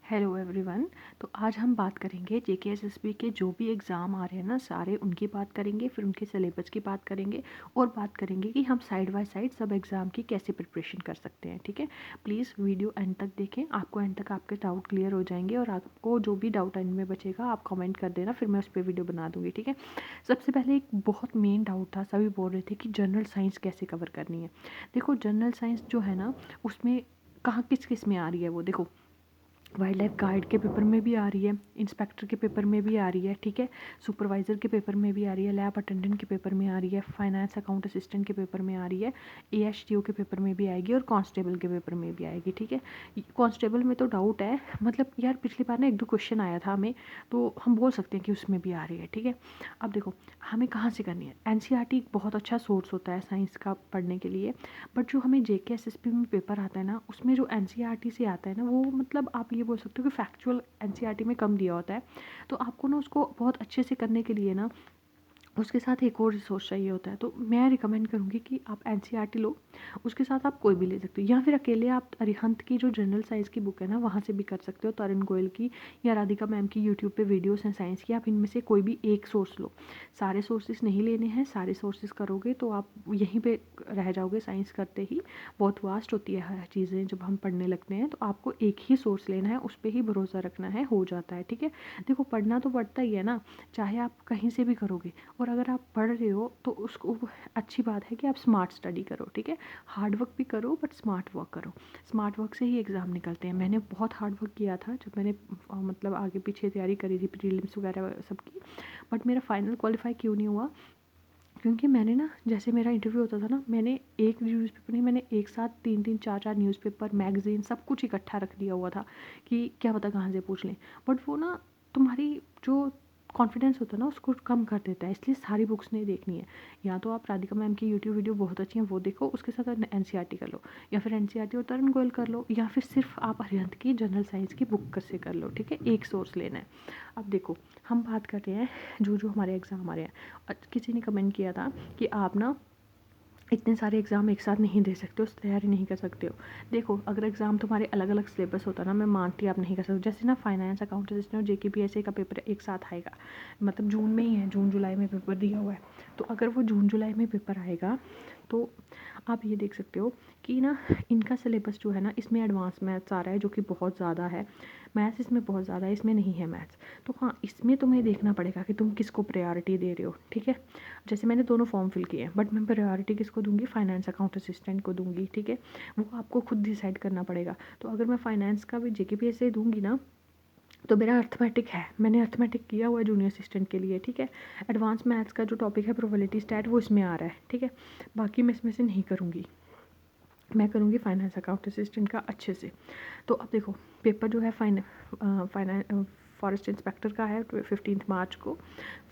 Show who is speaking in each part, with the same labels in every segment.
Speaker 1: Hello everyone. तो आज हम बात करेंगे जेकेएसएसबी के जो भी एग्ज़ाम आ रहे हैं ना, सारे उनकी बात करेंगे, फिर उनके सिलेबस की बात करेंगे और बात करेंगे कि हम साइड बाय साइड सब एग्ज़ाम की कैसे प्रिपरेशन कर सकते हैं। ठीक है, प्लीज़ वीडियो एंड तक देखें, आपको एंड तक आपके डाउट क्लियर हो जाएंगे और आपको जो भी डाउट एंड में बचेगा आप कमेंट कर देना, फिर मैं उस पर वीडियो बना दूँगी। ठीक है, सबसे पहले एक बहुत मेन डाउट था, सभी बोल रहे थे कि जनरल साइंस कैसे कवर करनी है। देखो, जनरल साइंस जो है ना, उसमें कहाँ किस किस में आ रही है वो देखो, वाइल्ड लाइफ गाइड के पेपर में भी आ रही है, इंस्पेक्टर के पेपर में भी आ रही है, ठीक है, सुपरवाइज़र के पेपर में भी आ रही है, लैब अटेंडेंट के पेपर में आ रही है, फाइनेंस अकाउंट असिस्टेंट के पेपर में आ रही है, एएसटीओ के पेपर में भी आएगी और कांस्टेबल के पेपर में भी आएगी। ठीक है, कांस्टेबल में तो डाउट है, मतलब यार पिछली बार ना एक दो क्वेश्चन आया था हमें, तो हम बोल सकते हैं कि उसमें भी आ रही है। ठीक है, अब देखो हमें कहाँ से करनी है। एनसीईआरटी एक बहुत अच्छा सोर्स होता है साइंस का पढ़ने के लिए, बट जो हमें जेकेएसएसबी में पेपर आता है ना, उसमें जो एनसीईआरटी से आता है ना, वो मतलब आप ये बोल सकते हो कि फैक्चुअल एनसीईआरटी में कम दिया होता है। तो आपको ना उसको बहुत अच्छे से करने के लिए ना उसके साथ एक और रिसोर्स चाहिए होता है। तो मैं रिकमेंड करूँगी कि आप एनसीईआरटी लो, उसके साथ आप कोई भी ले सकते हो, या फिर अकेले आप अरिहंत की जो जनरल साइंस की बुक है ना, वहाँ से भी कर सकते हो, तरुण गोयल की या राधिका मैम की यूट्यूब पे वीडियोस हैं साइंस की, आप इनमें से कोई भी एक सोर्स लो। सारे सोर्सेज नहीं लेने हैं, सारे सोर्सेज करोगे तो आप यहीं पर रह जाओगे साइंस करते ही। बहुत वास्ट होती है हर चीज़ें जब हम पढ़ने लगते हैं, तो आपको एक ही सोर्स लेना है, उस पर ही भरोसा रखना है, हो जाता है। ठीक है, देखो पढ़ना तो पड़ता ही है ना, चाहे आप कहीं से भी करोगे, और अगर आप पढ़ रहे हो तो उसको अच्छी बात है कि आप स्मार्ट स्टडी करो। ठीक है, हार्ड वर्क भी करो बट स्मार्ट वर्क करो, स्मार्ट वर्क से ही एग्ज़ाम निकलते हैं। मैंने बहुत हार्ड वर्क किया था जब मैंने मतलब आगे पीछे तैयारी करी थी, प्रीलिम्स वगैरह सबकी, बट मेरा फाइनल क्वालिफाई क्यों नहीं हुआ, क्योंकि मैंने ना, जैसे मेरा इंटरव्यू होता था ना, मैंने एक न्यूज़पेपर नहीं, मैंने एक साथ तीन तीन चार चार न्यूज़पेपर मैगज़ीन सब कुछ इकट्ठा रख दिया हुआ था कि क्या पता कहाँ से पूछ लें। बट वो ना तुम्हारी जो कॉन्फिडेंस होता है ना, उसको कम कर देता है, इसलिए सारी बुक्स नहीं देखनी है। या तो आप राधिका मैम की यूट्यूब वीडियो बहुत अच्छी हैं, वो देखो, उसके साथ एनसीईआरटी कर लो, या फिर एनसीईआरटी और तरुण गोयल कर लो, या फिर सिर्फ आप अरिहंत की जनरल साइंस की बुक से कर लो। ठीक है, एक सोर्स लेना है। अब देखो हम बात कर रहे हैं जो जो हमारे एग्ज़ाम आ रहे हैं। किसी ने कमेंट किया था कि आप ना इतने सारे एग्ज़ाम एक साथ नहीं दे सकते हो, तैयारी नहीं कर सकते हो। देखो अगर एग्ज़ाम तुम्हारे अलग अलग सिलेबस होता ना, मैं मानती आप नहीं कर सकते। जैसे ना फाइनेंस अकाउंट असिस्टेंट और जेकेपीएससी का पेपर एक साथ आएगा, मतलब जून में ही है, जून जुलाई में पेपर दिया हुआ है, तो अगर वो जून जुलाई में पेपर आएगा तो आप ये देख सकते हो कि ना इनका सिलेबस जो है ना, इसमें एडवांस मैथ्स आ रहा है जो कि बहुत ज़्यादा है, मैथ्स इसमें बहुत ज़्यादा है, इसमें नहीं है मैथ्स। तो हाँ, इसमें तुम्हें देखना पड़ेगा कि तुम किसको प्रायोरिटी दे रहे हो। ठीक है, जैसे मैंने दोनों फॉर्म फिल किए हैं, बट मैं प्रायोरिटी किसको दूंगी, फाइनेंस अकाउंट असिस्टेंट को दूंगी। ठीक है, वो आपको खुद डिसाइड करना पड़ेगा। तो अगर मैं फाइनेंस का भी जेकेपीएससी दूंगी ना, तो मेरा अर्थमेटिक है, मैंने अर्थमेटिक किया हुआ है जूनियर असिस्टेंट के लिए। ठीक है, एडवांस मैथ्स का जो टॉपिक है प्रोबेबिलिटी स्टैट, वो इसमें आ रहा है। ठीक है, बाकी मैं इसमें से नहीं करूँगी, मैं करूँगी फाइनेंस अकाउंट असिस्टेंट का अच्छे से। तो अब देखो पेपर जो है फाइनेंस फॉरेस्ट इंस्पेक्टर का है 15 मार्च को,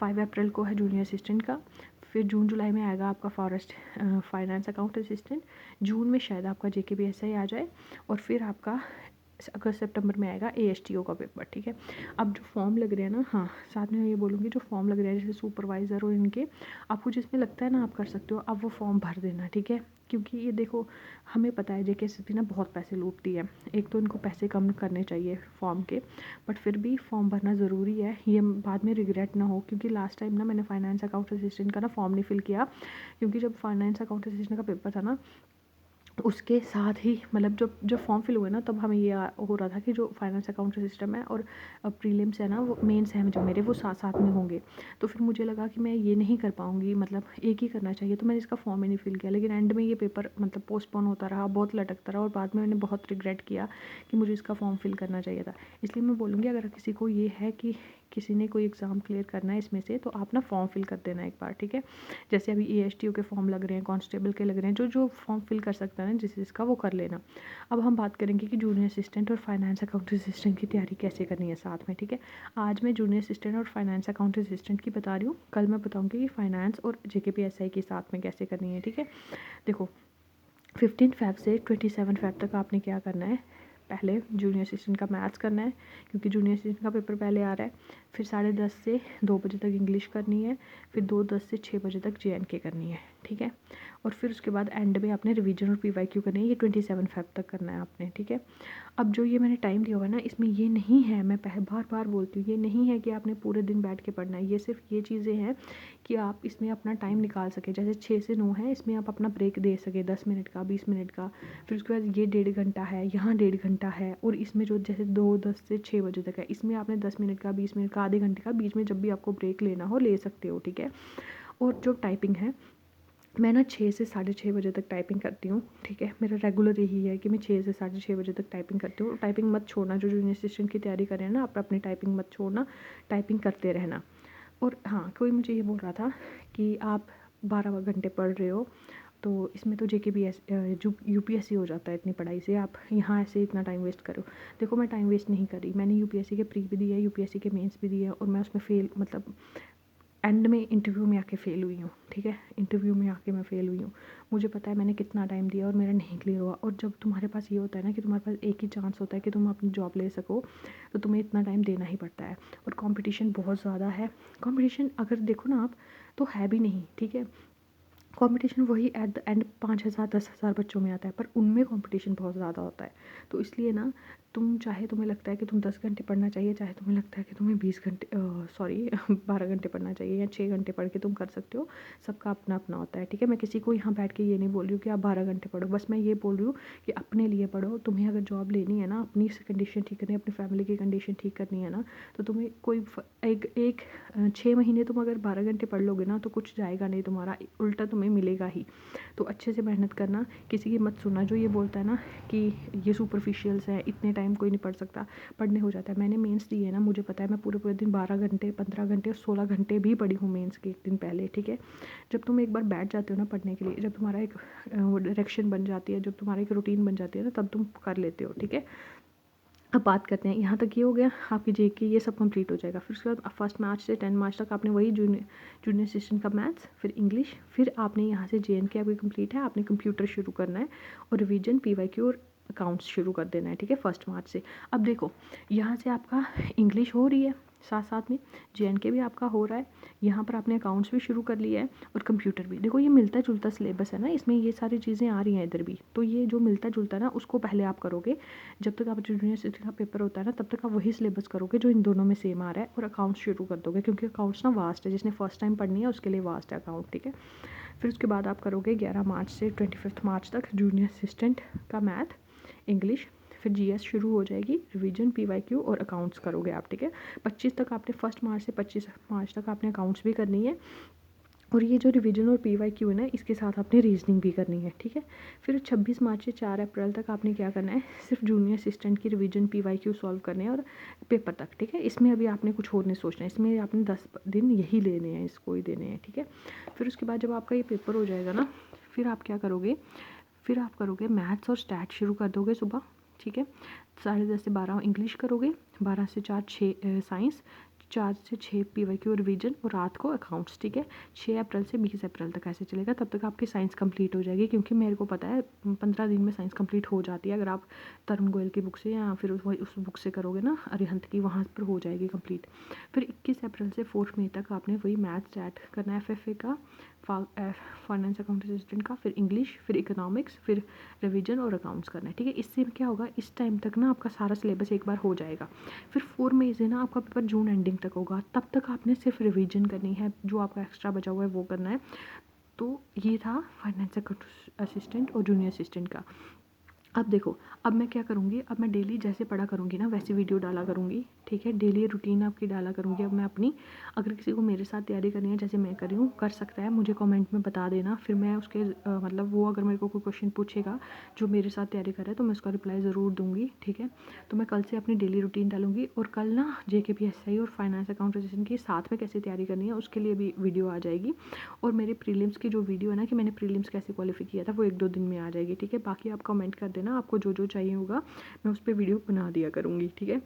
Speaker 1: 5 अप्रैल को है जूनियर असिस्टेंट का, फिर जून जुलाई में आएगा आपका फॉरेस्ट फाइनेंस अकाउंट असिस्टेंट, जून में शायद आपका जेकेपीएससी आ जाए, और फिर आपका अगस्त सितंबर में आएगा एएसटीओ का पेपर। ठीक है, अब जो फॉर्म लग रहे हैं ना, हाँ साथ में ये बोलूँगी, जो फॉर्म लग रहे हैं जैसे सुपरवाइज़र और इनके, आपको जिसमें लगता है ना आप कर सकते हो, आप वो फॉर्म भर देना। ठीक है, क्योंकि ये देखो हमें पता है जेकेएसएसबी ना बहुत पैसे लूटती है, एक तो इनको पैसे कम करने चाहिए फॉर्म के, बट फिर भी फॉर्म भरना ज़रूरी है, ये बाद में रिग्रेट ना हो। क्योंकि लास्ट टाइम ना मैंने फाइनेंस अकाउंट असिस्टेंट का ना फॉर्म नहीं फिल किया, क्योंकि जब फाइनेंस अकाउंट असिस्टेंट का पेपर था ना, उसके साथ ही मतलब जब जब फॉर्म फिल हुए ना, तब हमें ये हो रहा था कि जो फाइनेंस अकाउंट सिस्टम है और प्रीलिम्स है ना, वो मेंस हैं जो मेरे, वो साथ साथ में होंगे। तो फिर मुझे लगा कि मैं ये नहीं कर पाऊँगी, मतलब एक ही करना चाहिए, तो मैंने इसका फॉर्म ही नहीं फिल किया। लेकिन एंड में ये पेपर मतलब पोस्टपोन होता रहा, बहुत लटकता रहा, और बाद में मैंने बहुत रिग्रेट किया कि मुझे इसका फॉर्म फिल करना चाहिए था। इसलिए मैं बोलूँगी अगर किसी को ये है कि किसी ने कोई एग्ज़ाम क्लियर करना है इसमें से, तो आप ना फॉर्म फिल कर देना एक बार। ठीक है, जैसे अभी एएसटीओ के फॉर्म लग रहे हैं, कांस्टेबल के लग रहे हैं, जो जो फॉर्म फिल कर सकता है ना जिस जिसका, वो कर लेना। अब हम बात करेंगे कि जूनियर असिस्टेंट और फाइनेंस अकाउंट असिस्टेंट की तैयारी कैसे करनी है साथ में। ठीक है, आज मैं जूनियर असिस्टेंट और फाइनेंस अकाउंट असिस्टेंट की बता रही हूँ, कल मैं बताऊँगी कि फाइनेंस और जेकेपीएससी की साथ में कैसे करनी है। ठीक है, देखो 15 फ़ेब से 27 फ़ेब तक आपने क्या करना है, पहले जूनियर असिस्टेंट का मैथ्स करना है, क्योंकि जूनियर असिस्टेंट का पेपर पहले आ रहा है। फिर 10:30 से 2 बजे तक इंग्लिश करनी है, फिर 2:10 से 6 बजे तक JNK करनी है, ठीक है। और फिर उसके बाद एंड में आपने रिवीजन और PYQ करनी है, ये 27 फेब तक करना है आपने, ठीक है। अब जो ये मैंने टाइम दिया हुआ है ना, इसमें ये नहीं है, मैं बार बार बोलती हूँ, ये नहीं है कि आपने पूरे दिन बैठ के पढ़ना है। ये सिर्फ ये चीज़ें हैं कि आप इसमें अपना टाइम निकाल सके। जैसे 6 से 9 है, इसमें आप अपना ब्रेक दे सके 10 मिनट का, 20 मिनट का। फिर उसके बाद ये 1.5 घंटा है, यहाँ 1.5 घंटा है। और इसमें जो जैसे 2:10 से 6 बजे तक है, इसमें आपने 10 मिनट का, 20 मिनट का, आधे घंटे का, बीच में जब भी आपको ब्रेक लेना हो ले सकते हो, ठीक है। और जो टाइपिंग है, मैं ना 6 से 6:30 बजे तक टाइपिंग करती हूँ, ठीक है। मेरा रेगुलर यही है कि मैं 6 से 6:30 बजे तक टाइपिंग करती हूँ। टाइपिंग मत छोड़ना, जो जूनियर असिस्टेंट की तैयारी कर रहे हैं ना, आप अपनी टाइपिंग मत छोड़ना, टाइपिंग करते रहना। और हाँ, कोई मुझे ये बोल रहा था कि आप 12 घंटे पढ़ रहे हो, तो इसमें तो JKPS जो UPSC हो जाता है इतनी पढ़ाई से, आप यहाँ ऐसे इतना टाइम वेस्ट करो। देखो, मैं टाइम वेस्ट नहीं करी, मैंने UPSC के प्री भी दिए है, UPSC के मेंस भी दिए है, और मैं उसमें फेल, मतलब एंड में इंटरव्यू में आके फ़ेल हुई हूँ, ठीक है। इंटरव्यू में आके मैं फ़ेल हुई हूँ। मुझे पता है मैंने कितना टाइम दिया और मेरा नहीं क्लियर हुआ। और जब तुम्हारे पास ये होता है ना कि तुम्हारे पास एक ही चांस होता है कि तुम अपनी जॉब ले सको, तो तुम्हें इतना टाइम देना ही पड़ता है। और कंपटीशन बहुत ज़्यादा है। कंपटीशन अगर देखो ना आप, तो है भी नहीं, ठीक है। कंपटीशन वही एट द एंड 5,000 10,000 बच्चों में आता है, पर उनमें कंपटीशन बहुत ज़्यादा होता है। तो इसलिए ना, तुम चाहे तुम्हें लगता है कि तुम 10 घंटे पढ़ना चाहिए, चाहे तुम्हें लगता है कि तुम्हें 20 घंटे, सॉरी 12 घंटे पढ़ना चाहिए या 6 घंटे पढ़ के तुम कर सकते हो। सबका अपना अपना होता है, ठीक है। मैं किसी को यहाँ बैठ के ये नहीं बोल रही हूँ कि आप 12 घंटे पढ़ो, बस मैं ये बोल रही हूँ कि अपने लिए पढ़ो। तुम्हें अगर जॉब लेनी है ना, अपनी कंडीशन ठीक करनी है, अपनी फैमिली की कंडीशन ठीक करनी है ना, तो तुम्हें कोई एक 6 महीने तुम अगर 12 घंटे पढ़ लोगे ना, तो कुछ जाएगा नहीं तुम्हारा, उल्टा तुम्हें मिलेगा ही। तो अच्छे से मेहनत करना, किसी की मत सुनना। जो ये बोलता है ना कि ये सुपरफिशियल्स है, इतने टाइम कोई नहीं पढ़ सकता, पढ़ने हो जाता है। मैंने मेंस दी है ना, मुझे पता है, मैं पूरे पूरे दिन 12 घंटे, 15 घंटे और 16 घंटे भी पढ़ी हूँ मेंस के एक दिन पहले, ठीक है। जब तुम एक बार बैठ जाते हो ना पढ़ने के लिए, जब तुम्हारा एक डायरेक्शन बन जाती है, जब तुम्हारा एक रूटीन बन जाती है ना, तब तुम कर लेते हो, ठीक है। अब बात करते हैं, यहाँ तक ये हो गया, आपकी JK ये सब कंप्लीट हो जाएगा। फिर उसके बाद 1 मार्च से 10 मार्च तक आपने वही जूनियर असिस्टेंट का मैथ्स, फिर इंग्लिश, फिर आपने यहाँ से JNK आपकी कंप्लीट है, आपने कंप्यूटर शुरू करना है, और रिवीजन, PYQ और अकाउंट्स शुरू कर देना है, ठीक है, 1 मार्च से। अब देखो, यहाँ से आपका इंग्लिश हो रही है, साथ साथ में JNK भी आपका हो रहा है, यहाँ पर आपने अकाउंट्स भी शुरू कर लिया है, और कंप्यूटर भी। देखो, ये मिलता जुलता सिलेबस है ना, इसमें ये सारी चीज़ें आ रही हैं इधर भी। तो ये जो मिलता जुलता है ना, उसको पहले आप करोगे। जब तक आप जूनियर असिस्टेंट का पेपर होता है ना, तब तक आप वही सिलेबस करोगे जो इन दोनों में सेम आ रहा है, और अकाउंट्स शुरू कर दोगे, क्योंकि अकाउंट्स ना वास्ट है, जिसने फर्स्ट टाइम पढ़नी है उसके लिए वास्ट है अकाउंट, ठीक है। फिर उसके बाद आप करोगे 11 मार्च से 25 मार्च तक जूनियर असिस्टेंट का मैथ, इंग्लिश, फिर GS शुरू हो जाएगी, रिवीजन, PYQ और अकाउंट्स करोगे आप, ठीक है। 25 तक आपने 1 मार्च से 25 मार्च तक आपने अकाउंट्स भी करनी है, और ये जो रिवीजन और PYQ है ना, इसके साथ आपने रीजनिंग भी करनी है, ठीक है। फिर 26 मार्च से 4 अप्रैल तक आपने क्या करना है, सिर्फ जूनियर असिस्टेंट की रिवीजन, PYQ सॉल्व करने हैं, और पेपर तक, ठीक है। इसमें अभी आपने कुछ और नहीं सोचना है, इसमें आपने 10 दिन यही लेने हैं, इसको ही देने हैं, ठीक है। फिर उसके बाद जब आपका ये पेपर हो जाएगा ना, फिर आप क्या करोगे, फिर आप करोगे मैथ्स और स्टैट शुरू कर दोगे सुबह, ठीक है। 10:30 से 12 इंग्लिश करोगे, 12 से 4 6 साइंस, 4 से 6 PYQ रिवीजन, और रात को अकाउंट्स, ठीक है। 6 अप्रैल से 20 अप्रैल तक ऐसे चलेगा, तब तक आपकी साइंस कंप्लीट हो जाएगी, क्योंकि मेरे को पता है 15 दिन में साइंस कंप्लीट हो जाती है, अगर आप तरुण गोयल की बुक से या फिर उस बुक से करोगे ना, अरिहंत की, वहाँ पर हो जाएगी कंप्लीट। फिर 21 अप्रैल से 4 मई तक आपने वही मैथ स्टैट करना है, FFA का, फाइनेंस अकाउंट असिस्टेंट का, फिर इंग्लिश, फिर इकोनॉमिक्स, फिर रिवीजन और अकाउंट्स करना है, ठीक है। इससे क्या होगा, इस टाइम तक ना आपका सारा सिलेबस एक बार हो जाएगा। फिर 4 मई से ना आपका पेपर जून एंडिंग तक होगा, तब तक आपने सिर्फ रिवीजन करनी है, जो आपका एक्स्ट्रा बचा हुआ है वो करना है। तो ये था फाइनेंस अकाउंट असिस्टेंट और जूनियर असिस्टेंट का। अब देखो, अब मैं क्या करूँगी, अब मैं डेली जैसे पढ़ा करूँगी ना, वैसे वीडियो डाला करूँगी, ठीक है। डेली रूटीन आपकी डाला करूँगी अब मैं अपनी। अगर किसी को मेरे साथ तैयारी करनी है जैसे मैं कर रही हूँ, कर सकता है, मुझे कमेंट में बता देना, फिर मैं उसके मतलब वो अगर मेरे को कोई क्वेश्चन पूछेगा जो मेरे साथ तैयारी कर रहा है, तो मैं उसका रिप्लाई ज़रूर दूँगी, ठीक है। तो मैं कल से अपनी डेली रूटीन डालूँगी, और कल ना JKPSI और फाइनेंस अकाउंट असिस्टेंट की साथ में कैसे तैयारी करनी है उसके लिए भी वीडियो आ जाएगी। और मेरे प्रीलिम्स की जो वीडियो है ना, कि मैंने प्रीलिम्स कैसे क्वालिफाई किया था, वो 1-2 दिन में आ जाएगी, ठीक है। बाकी आप कमेंट कर देना, आपको जो जो चाहिए होगा मैं उस पर वीडियो बना दिया करूँगी, ठीक है।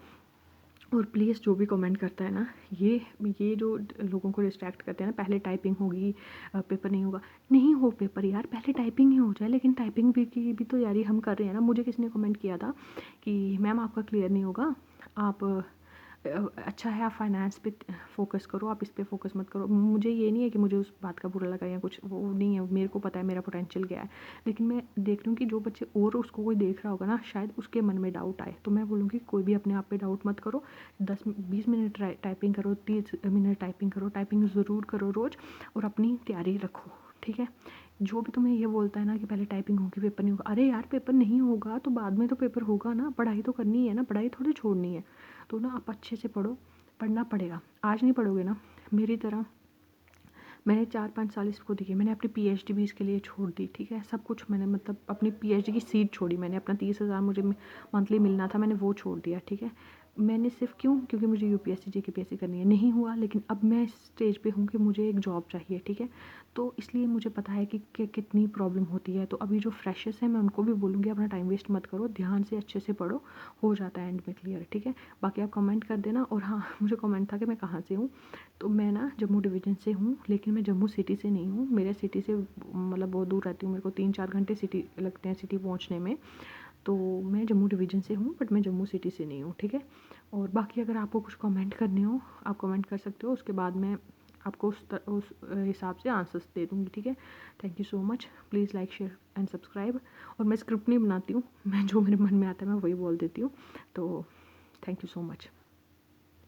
Speaker 1: और प्लीज़ जो भी कमेंट करता है ना, ये जो लोगों को डिस्ट्रैक्ट करते हैं ना, पहले टाइपिंग होगी, पेपर नहीं होगा, नहीं हो पेपर यार, पहले टाइपिंग ही हो जाए। लेकिन टाइपिंग भी तो यारी हम कर रहे हैं ना। मुझे किसी ने कमेंट किया था कि मैम आपका क्लियर नहीं होगा, आप अच्छा है आप फाइनेंस पे फोकस करो, आप इस पे फोकस मत करो। मुझे ये नहीं है कि मुझे उस बात का बुरा लगा या कुछ, वो नहीं है, मेरे को पता है मेरा पोटेंशियल क्या है। लेकिन मैं देख रही हूँ कि जो बच्चे और उसको कोई देख रहा होगा ना, शायद उसके मन में डाउट आए। तो मैं बोलूँगी कोई भी अपने आप पे डाउट मत करो। 10-20 मिनट टाइपिंग करो, 30 मिनट टाइपिंग करो, टाइपिंग ज़रूर करो रोज़, और अपनी तैयारी रखो, ठीक है। जो भी तुम्हें ये बोलता है ना कि पहले टाइपिंग होगी पेपर नहीं होगा, अरे यार पेपर नहीं होगा तो बाद में तो पेपर होगा ना, पढ़ाई तो करनी है ना, पढ़ाई थोड़ी छोड़नी है। तो ना आप अच्छे से पढ़ो, पढ़ना पड़ेगा। आज नहीं पढ़ोगे ना, मेरी तरह मैंने 4-5 साल इसको दिए, मैंने अपनी पीएचडी भी इसके लिए छोड़ दी, ठीक है। सब कुछ मैंने मतलब अपनी पीएचडी की सीट छोड़ी मैंने, अपना 30,000 मुझे मंथली मिलना था, मैंने वो छोड़ दिया, ठीक है। मैंने सिर्फ क्यों, क्योंकि मुझे यूपीएससी जेकेपीएससी करनी है, नहीं हुआ, लेकिन अब मैं इस स्टेज पे हूँ कि मुझे एक जॉब चाहिए, ठीक है। तो इसलिए मुझे पता है कि कितनी प्रॉब्लम होती है। तो अभी जो फ्रेशर्स हैं मैं उनको भी बोलूँगी अपना टाइम वेस्ट मत करो, ध्यान से अच्छे से पढ़ो, हो जाता है एंड में क्लियर, ठीक है। बाकी आप कमेंट कर देना। और हाँ, मुझे कमेंट था कि मैं कहाँ से हूँ, तो मैं ना जम्मू डिवीज़न से हूँ, लेकिन मैं जम्मू सिटी से नहीं हूँ। मेरे सिटी से मतलब बहुत दूर रहती हूँ, मेरे को 3-4 घंटे सिटी लगते हैं सिटी पहुँचने में। तो मैं जम्मू डिवीज़न से हूँ, बट मैं जम्मू सिटी से नहीं हूँ, ठीक है। और बाकी अगर आपको कुछ कमेंट करने हो, आप कमेंट कर सकते हो, उसके बाद मैं आपको उस हिसाब से आंसर्स दे दूँगी, ठीक है। Thank you so much. Please like, share and subscribe. और मैं स्क्रिप्ट नहीं बनाती हूँ, मैं जो मेरे मन में आता है मैं वही बोल देती हूँ। तो थैंक यू सो मच।